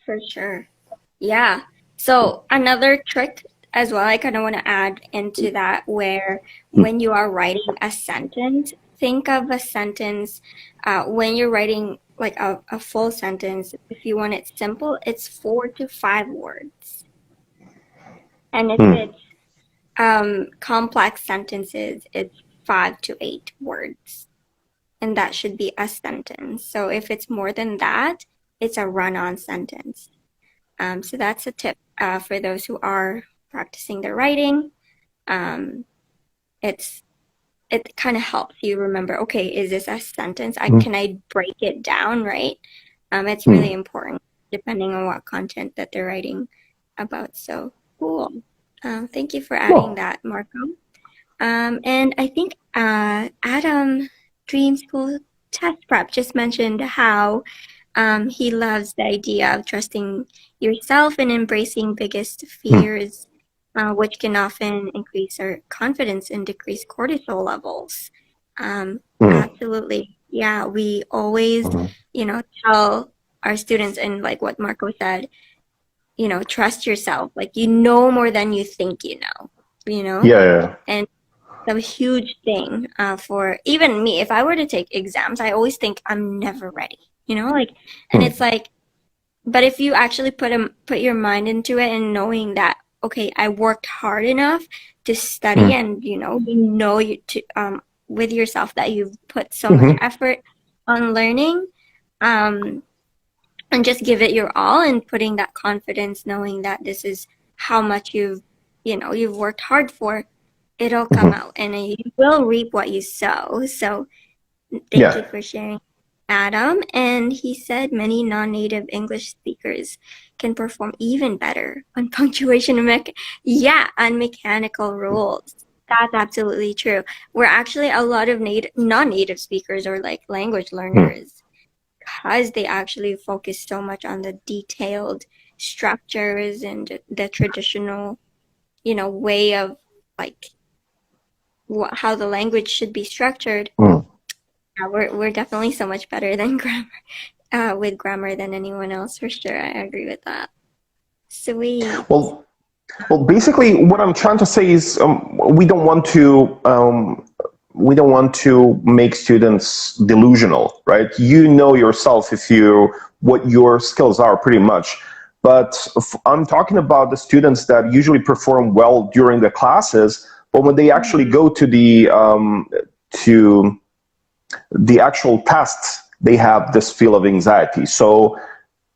For sure. Yeah. So another trick as well, I kind of want to add into that where Mm, when you are writing a sentence, think of a sentence when you're writing like a full sentence. If you want it simple, it's 4 to 5 words. And if mm, it's complex sentences, it's 5 to 8 words. And that should be a sentence. So if it's more than that, it's a run-on sentence. So that's a tip for those who are practicing their writing. Um, it's it kind of helps you remember, okay, is this a sentence? mm, Can I break it down, right? It's really mm. important depending on what content that they're writing about. So cool. Thank you for adding Well, that, Marco. And I think Adam Dream School Test Prep just mentioned how he loves the idea of trusting yourself and embracing biggest mm, fears, which can often increase our confidence and decrease cortisol levels. mm, Absolutely. Yeah, we always, mhm. tell our students, and like what Marco said, trust yourself. Like, you know more than you think you know, you know? Yeah, yeah. And a huge thing for even me. If I were to take exams, I always think I'm never ready. Like, and Mm, it's like, but if you actually put your mind into it and knowing that, okay, I worked hard enough to study, mm, and you to with yourself that you've put so much mhm, effort on learning, um, and just give it your all, and putting that confidence, knowing that this is how much you've worked hard for, it'll come mhm. out and you will reap what you sow. So thank Yeah. you for sharing, Adam. And he said many non-native English speakers can perform even better on punctuation and yeah, on mechanical rules. That's absolutely true. We're actually a lot of non-native speakers or like language Mm, learners, because they actually focus so much on the detailed structures and the traditional, way of like how the language should be structured. mm. Yeah, we're definitely so much better than grammar, with grammar than anyone else for sure. I agree with that. Sweet. Well, basically, what I'm trying to say is we don't want to make students delusional, right? You know yourself if you what your skills are pretty much. But I'm talking about the students that usually perform well during the classes, but when they actually Mhm. go to the actual tests, they have this feel of anxiety. So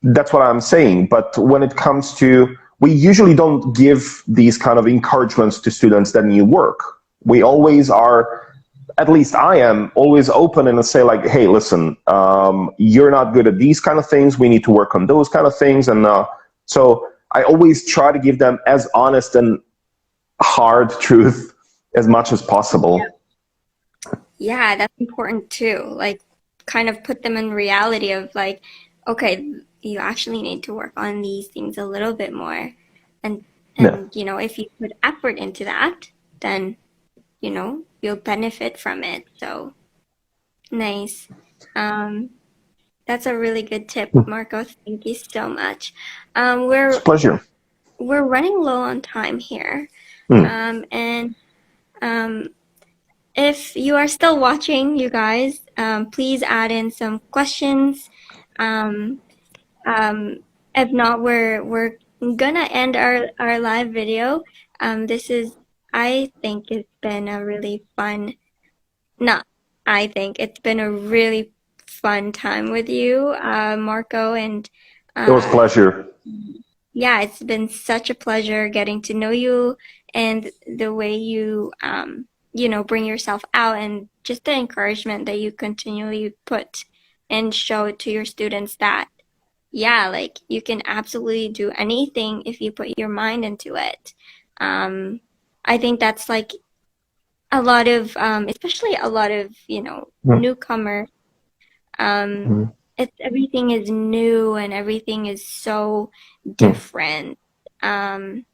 that's what I'm saying. But when it comes to, we usually don't give these kind of encouragements to students that need work. We always are, at least I am, always open and say like, hey, listen, you're not good at these kind of things. We need to work on those kind of things. And so I always try to give them as honest and hard truth as much as possible. Yeah, that's important too. Like, kind of put them in reality of like, okay, you actually need to work on these things a little bit more. And Yeah. if you put effort into that, then, you'll benefit from it. So nice. Um, that's a really good tip, Marco. Thank you so much. Um, It's a we're pleasure. we're running low on time here. Mm. And if you are still watching, you guys, please add in some questions. Um, um, if not, we're gonna end our live video. This is, I think it's been a really fun. Not, I think it's been a really fun time with you, Marco, and It was a uh, pleasure. yeah, it's been such a pleasure getting to know you and the way you, bring yourself out, and just the encouragement that you continually put and show to your students that, yeah, like you can absolutely do anything if you put your mind into it. Um, I think that's like a lot of, especially a lot of, Mm. newcomer, um, Mm. everything is new and everything is so Mm. different. Um,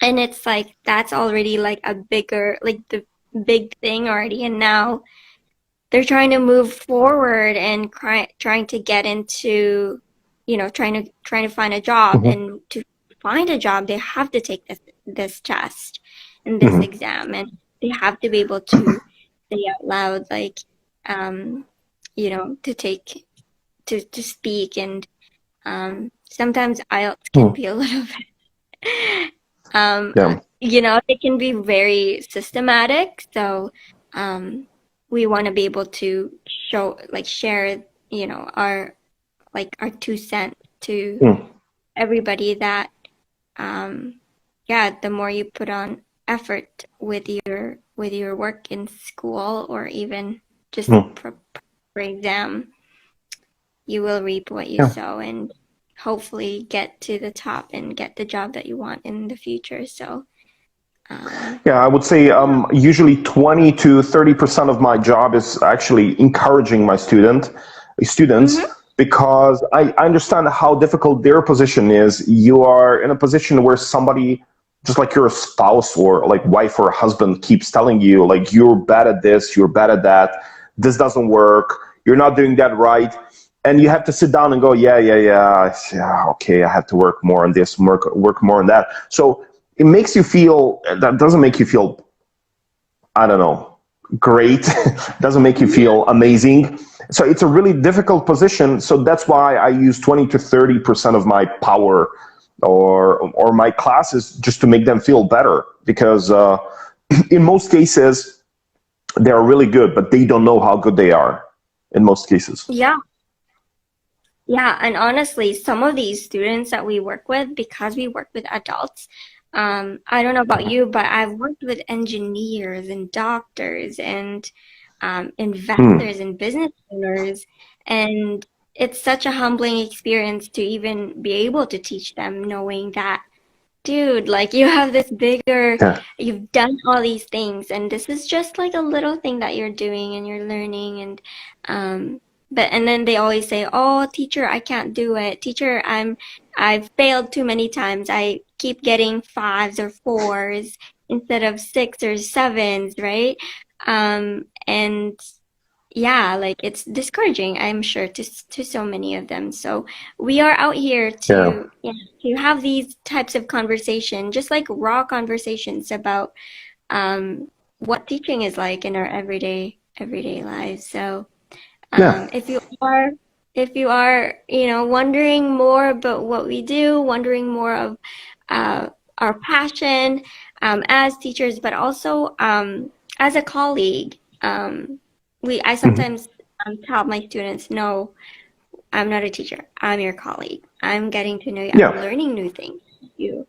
and it's like that's already like a bigger, like the big thing already. And now they're trying to move forward and trying to get into, trying to find a job, Mm-hmm. and to find a job, they have to take this test and this Mm-hmm. exam, and they have to be able to say out loud, like, um, to take to speak, and sometimes IELTS can be a little bit, Yeah. it can be very systematic. So, we want to be able to share, our 2 cents to Mm. everybody, that, um, yeah, the more you put on effort with your work in school, or even just Mm. for exam, you will reap what you Yeah. sow, and hopefully get to the top and get the job that you want in the future. So, Yeah, I would say yeah. usually 20 to 30% of my job is actually encouraging my students, Mm-hmm. because I understand how difficult their position is. You are in a position where somebody, just like your spouse or like wife or husband, keeps telling you like, you're bad at this, you're bad at that, this doesn't work, you're not doing that right. And you have to sit down and go, yeah, okay, I have to work more on this, work more on that. So it makes you feel, that doesn't make you feel, I don't know, great. Doesn't make you feel amazing. So it's a really difficult position. So that's why I use 20 to 30% of my power, or my classes, just to make them feel better, because in most cases they're really good, but they don't know how good they are in most cases. Yeah. Yeah, and honestly, some of these students that we work with, because we work with adults, I don't know about you, but I've worked with engineers and doctors and, Hmm. investors and business owners, and it's such a humbling experience to even be able to teach them, knowing that, dude, like, you have this bigger, Yeah. you've done all these things, and this is just like a little thing that you're doing and you're learning, um, and then they always say, "Oh, teacher, I can't do it. Teacher, I've failed too many times. I keep getting fives or fours instead of six or sevens, right?" And yeah, like, it's discouraging, I'm sure, to so many of them. So we are out here Yeah. to, to have these types of conversation, just like raw conversations about, what teaching is like in our everyday lives. So, Yeah. if you are wondering more about what we do, wondering more of, uh, our passion, as teachers, but also, as a colleague, I Hmm. sometimes, tell my students, no, I'm not a teacher. I'm your colleague. I'm getting to know you. I'm Yeah. learning new things with you,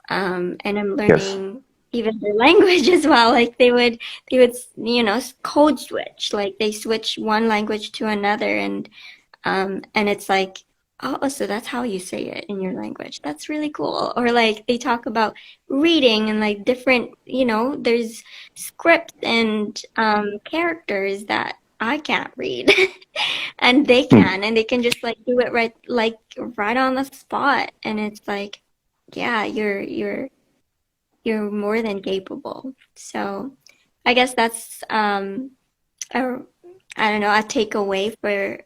and I'm Yes. learning even their language as well. Like, they would, code switch. Like, they switch one language to another, and it's like, oh, so that's how you say it in your language. That's really cool. Or, like, they talk about reading and, like, different, there's scripts and, characters that I can't read, and they Hmm. can, and they can just, like, do it right, like, right on the spot. And it's like, yeah, you're more than capable. So I guess that's, a, I don't know, a takeaway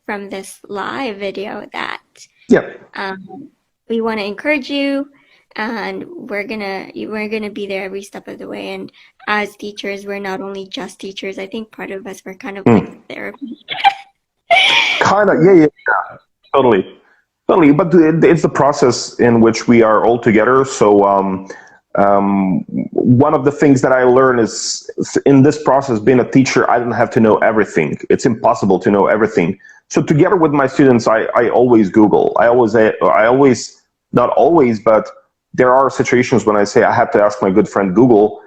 from this live video, that, Yeah. um, we want to encourage you, and we're gonna be there every step of the way. And as teachers, we're not only just teachers. I think part of us, we're kind of like Hmm. therapy. Kind of. Yeah. Yeah. Totally. Totally. But it's the process in which we are all together. So one of the things that I learned is, in this process, being a teacher, I don't have to know everything. It's impossible to know everything. So together with my students, I always Google. I always, not always, but there are situations when I say I have to ask my good friend Google.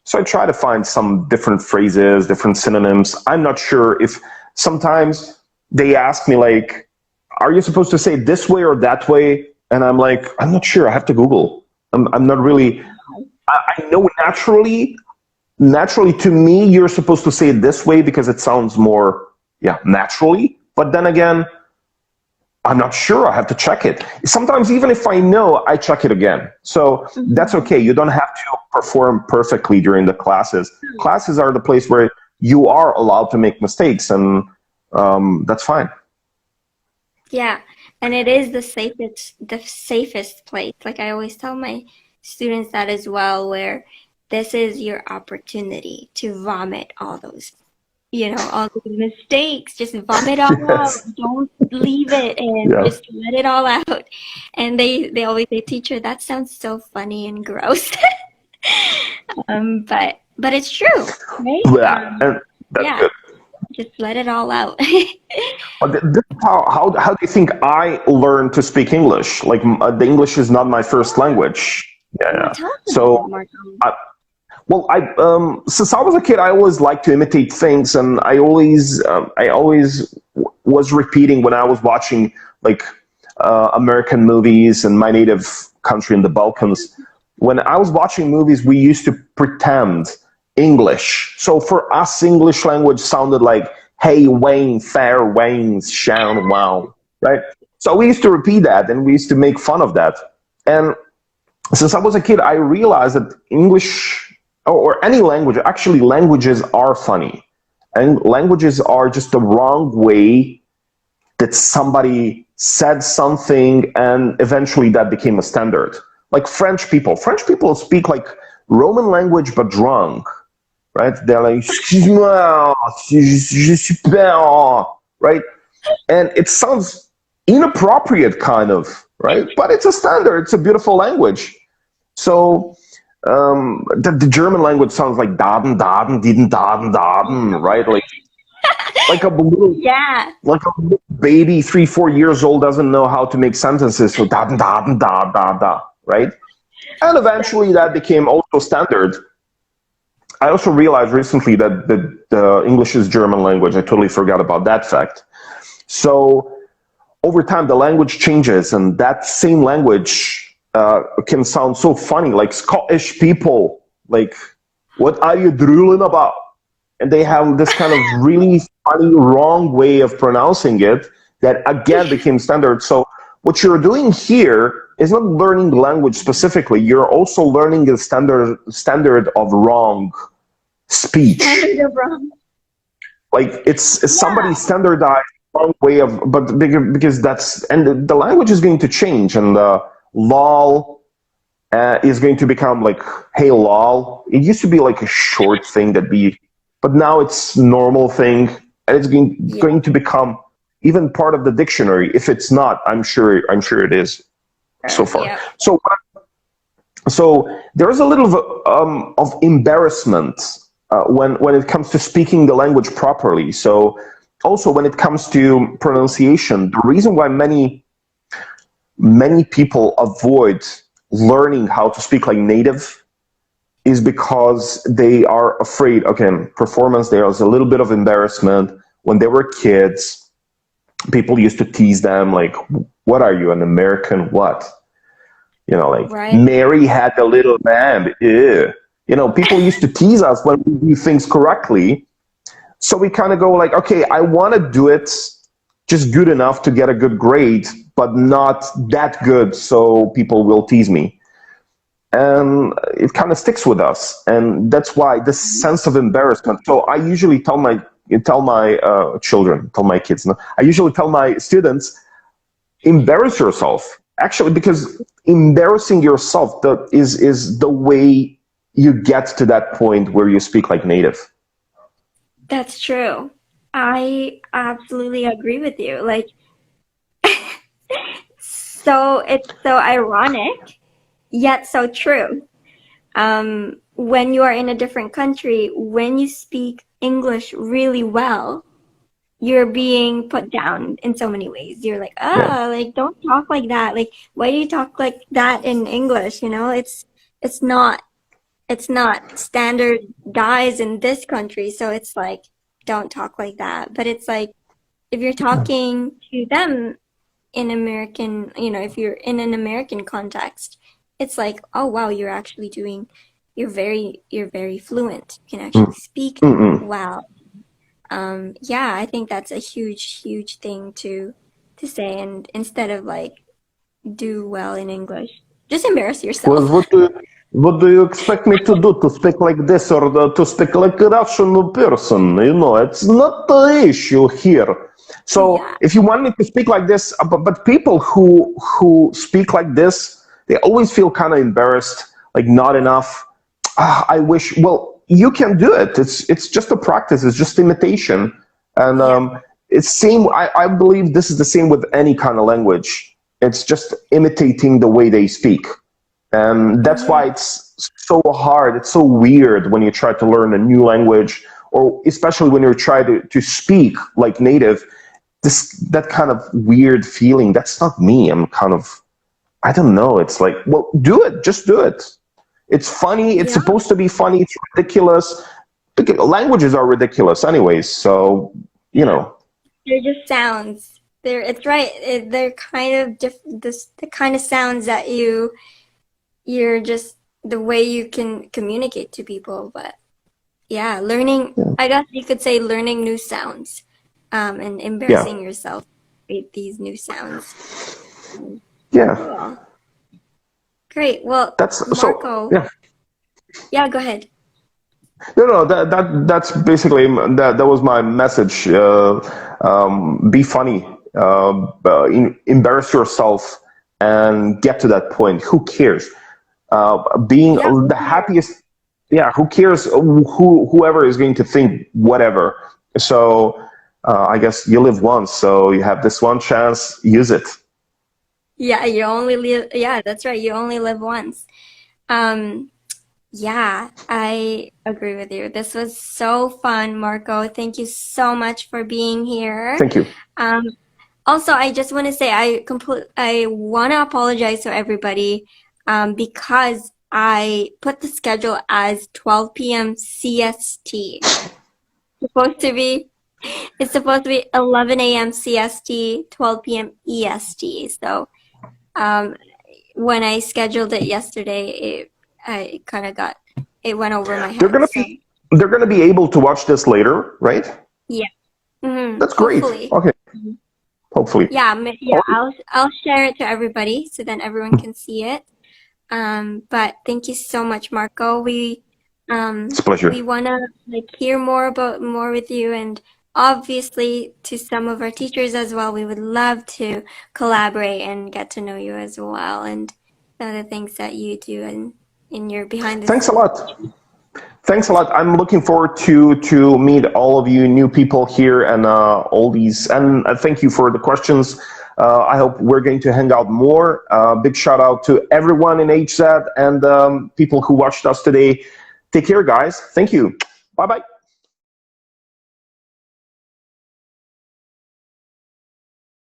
So I try to find some different phrases, different synonyms. I'm not sure if sometimes they ask me like, are you supposed to say it this way or that way? And I'm like, I'm not sure. I have to Google. I'm not really, I know naturally to me, you're supposed to say it this way because it sounds more, yeah, naturally. But then again, I'm not sure. I have to check it. Sometimes, even if I know, I check it again. So that's Mhm. okay. You don't have to perform perfectly during the classes. Classes are the place where you are allowed to make mistakes, and that's fine. Yeah. And it is the safest place. Like I always tell my students that as well, where this is your opportunity to vomit all those, all the mistakes. Just vomit all out. Yes. Don't leave it and Yeah. just let it all out. And they always say, teacher, that sounds so funny and gross. But it's true, right? Yeah. And that's Yeah, good. just let it all out. But this is how do you think I learned to speak English? Like the English is not my first language. Yeah, Oh, yeah. tell us about So that, Marko. I, well, I since I was a kid, I always liked to imitate things, and I always was repeating when I was watching like American movies in my native country in the Balkans. When I was watching movies, we used to pretend English. So for us, English language sounded like "Hey Wayne, fair Wayne, shout wow," right? So we used to repeat that, and we used to make fun of that. And since I was a kid, I realized that English or any language, actually, languages are funny. And languages are just the wrong way that somebody said something and eventually that became a standard. Like French people speak like Roman language but drunk, right? They're like, excuse-moi, je suis pas, right? And it sounds inappropriate, kind of, right? But it's a standard, it's a beautiful language. So the German language sounds like daden, daden, didn't daden, daden, right? Like a little Yeah. like a little baby, 3, 4 years old, doesn't know how to make sentences. So daden, daden, da, da, da, right? And eventually that became also standard. I also realized recently that the English is German language. I totally forgot about that fact. So over time, the language changes, and that same language can sound so funny. Like Scottish people, like, what are you drooling about? And they have this kind of really funny, wrong way of pronouncing it that again became standard. So what you're doing here is not learning the language specifically. You're also learning the standard of wrong speech. Standard of wrong. Like it's Yeah. somebody standardized wrong way of, but because that's, and the language is going to change, and lol is going to become like hey lol. It used to be like a short thing that be, but now it's normal thing, and it's Yeah. going to become even part of the dictionary. If it's not, I'm sure it is so far. Yeah. So there's a little of embarrassment when it comes to speaking the language properly. So also when it comes to pronunciation, the reason why many people avoid learning how to speak like native is because they are afraid. Okay, performance, there is a little bit of embarrassment. When they were kids, people used to tease them like, what are you, an American what? Like Right. Mary had the little lamb. Ew. People used to tease us when we do things correctly. So we kind of go like, okay, I want to do it just good enough to get a good grade, but not that good so people will tease me. And it kind of sticks with us. And that's why this sense of embarrassment. So I usually tell my children, tell my kids, no, I usually tell my students, embarrass yourself. Actually, because embarrassing yourself is the way you get to that point where you speak like native. That's true. I absolutely agree with you. Like, so it's so ironic, yet so true. When you are in a different country, when you speak English really well, you're being put down in so many ways. You're like, Yeah. like don't talk like that. Like, why do you talk like that in English? It's not it's not standardized in this country, so it's like don't talk like that. But it's like if you're talking to them in American, if you're in an American context, it's like, oh wow, you're very fluent. You can actually speak Mm-mm. well. Yeah, I think that's a huge, huge thing to say, and instead of like do well in English, just embarrass Well, yourself. what do you expect me to do? To speak like this or to speak like a Russian person? It's not the issue here. So Yeah. if you want me to speak like this, but people who speak like this, they always feel kind of embarrassed, like not enough. I wish. Well, you can do it. It's just a practice. It's just imitation, and Yeah. it's same. I believe this is the same with any kind of language. It's just imitating the way they speak, and that's Hmm. why it's so hard. It's so weird when you try to learn a new language, or especially when you try to speak like native. That kind of weird feeling. That's not me. I'm kind of, I don't know. It's like, well, do it. Just do it. It's funny. It's Yeah. supposed to be funny. It's ridiculous. Languages are ridiculous, anyways. So you Yeah. know, They're just sounds. It's right. They're kind of the kind of sounds that you're just the way you can communicate to people. But yeah, learning, yeah, I guess you could say learning new sounds, and yeah, embarrassing yourself with these new sounds. yeah. Cool. Great. Well, That's so. Marco, Yeah. yeah, go ahead. No. That's basically that was my message. Be funny. Embarrass yourself and get to that point. Who cares? Being Yeah, the happiest. Yeah, who cares whoever is going to think whatever. So I guess you live once, so you have this one chance, use it. yeah, you only live, yeah, that's right. You only live once. Um, yeah, I agree with you. This was so fun, Marco. Thank you so much for being here. Thank you. Um, Also, I just want to say I want to apologize to everybody, because I put the schedule as 12 p.m. CST. Supposed to be It's supposed to be 11 a.m. CST, 12 p.m. EST. So, um, when I scheduled it yesterday, I kind of it went over my They're head. gonna So, be they're gonna be able to watch this later, right? yeah. That's great. Hopefully. Okay, hopefully. Yeah, yeah, All right. I'll share it to everybody so then everyone can see it. But thank you so much, Marco. It's a pleasure. We wanna like hear more with you, and obviously to some of our teachers as well. We would love to collaborate and get to know you as well, and the other things that you do and in your behind the Thanks a scenes. lot. Thanks a lot. I'm looking forward to meet all of you new people here and all these. And thank you for the questions. I hope we're going to hang out more. Big shout out to everyone in Hzad and people who watched us today. Take care, guys. Thank you. Bye bye.